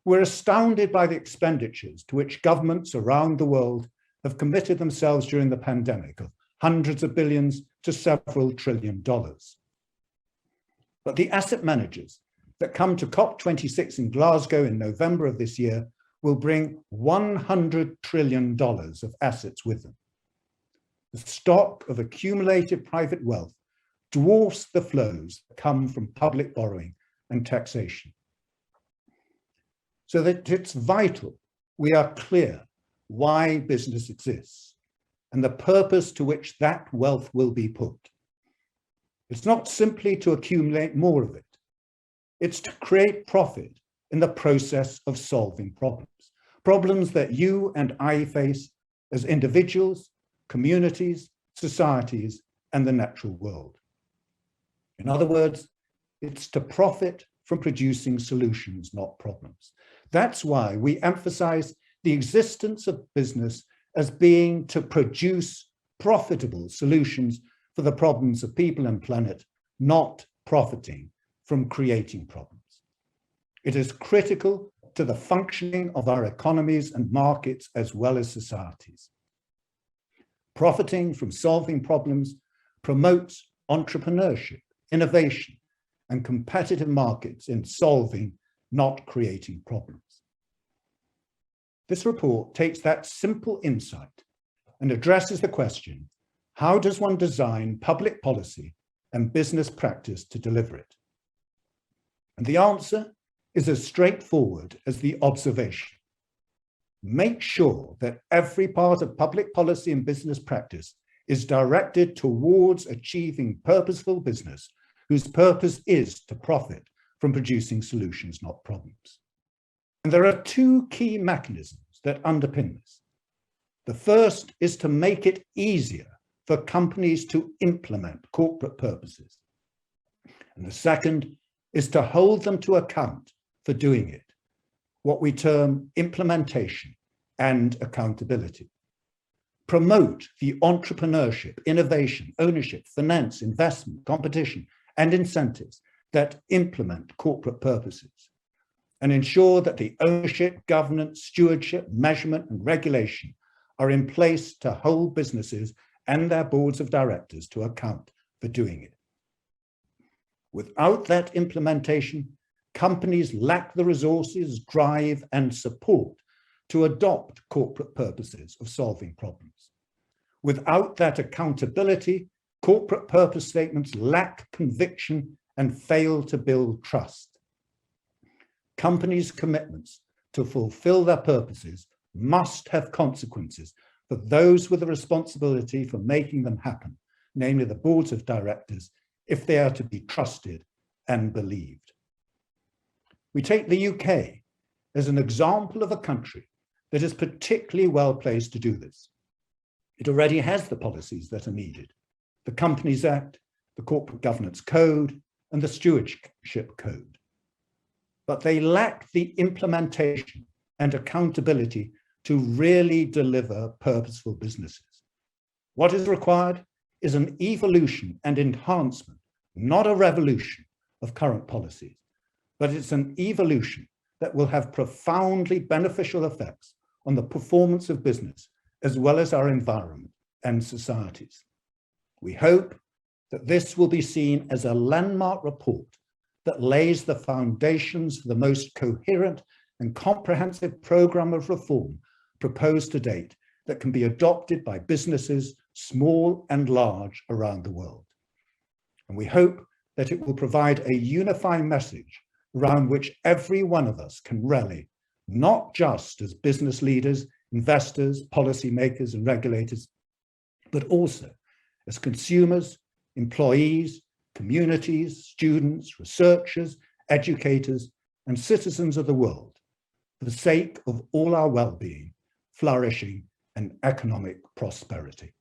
We're astounded by the expenditures to which governments around the world have committed themselves during the pandemic, of hundreds of billions to several $1 trillion. But the asset managers that come to COP26 in Glasgow in November of this year will bring $100 trillion of assets with them. The stock of accumulated private wealth dwarfs the flows that come from public borrowing and taxation. So that it's vital we are clear why business exists and the purpose to which that wealth will be put. It's not simply to accumulate more of it. It's to create profit in the process of solving problems, problems that you and I face as individuals, communities, societies, and the natural world. In other words, it's to profit from producing solutions, not problems. That's why we emphasize the existence of business as being to produce profitable solutions for the problems of people and planet, not profiting from creating problems. It is critical to the functioning of our economies and markets as well as societies. Profiting from solving problems promotes entrepreneurship, innovation, and competitive markets in solving, not creating problems. This report takes that simple insight and addresses the question, how does one design public policy and business practice to deliver it? And the answer is as straightforward as the observation. Make sure that every part of public policy and business practice is directed towards achieving purposeful business whose purpose is to profit from producing solutions, not problems. And there are two key mechanisms that underpin this. The first is to make it easier for companies to implement corporate purposes. And the second is to hold them to account for doing it, what we term implementation and accountability. Promote the entrepreneurship, innovation, ownership, finance, investment, competition, and incentives that implement corporate purposes, and ensure that the ownership, governance, stewardship, measurement, and regulation are in place to hold businesses and their boards of directors to account for doing it. Without that implementation, companies lack the resources, drive, and support to adopt corporate purposes of solving problems. Without that accountability, corporate purpose statements lack conviction and fail to build trust. Companies' commitments to fulfill their purposes must have consequences for those with the responsibility for making them happen, namely the boards of directors, if they are to be trusted and believed. We take the UK as an example of a country that is particularly well placed to do this. It already has the policies that are needed: the Companies Act, the Corporate Governance Code, and the Stewardship Code. But they lack the implementation and accountability to really deliver purposeful businesses. What is required is an evolution and enhancement, not a revolution, of current policies, but it's an evolution that will have profoundly beneficial effects on the performance of business as well as our environment and societies. We hope that this will be seen as a landmark report that lays the foundations for the most coherent and comprehensive program of reform proposed to date that can be adopted by businesses, small and large, around the world. And we hope that it will provide a unifying message around which every one of us can rally, not just as business leaders, investors, policymakers, and regulators, but also as consumers, employees, communities, students, researchers, educators, and citizens of the world, for the sake of all our well-being, flourishing, and economic prosperity.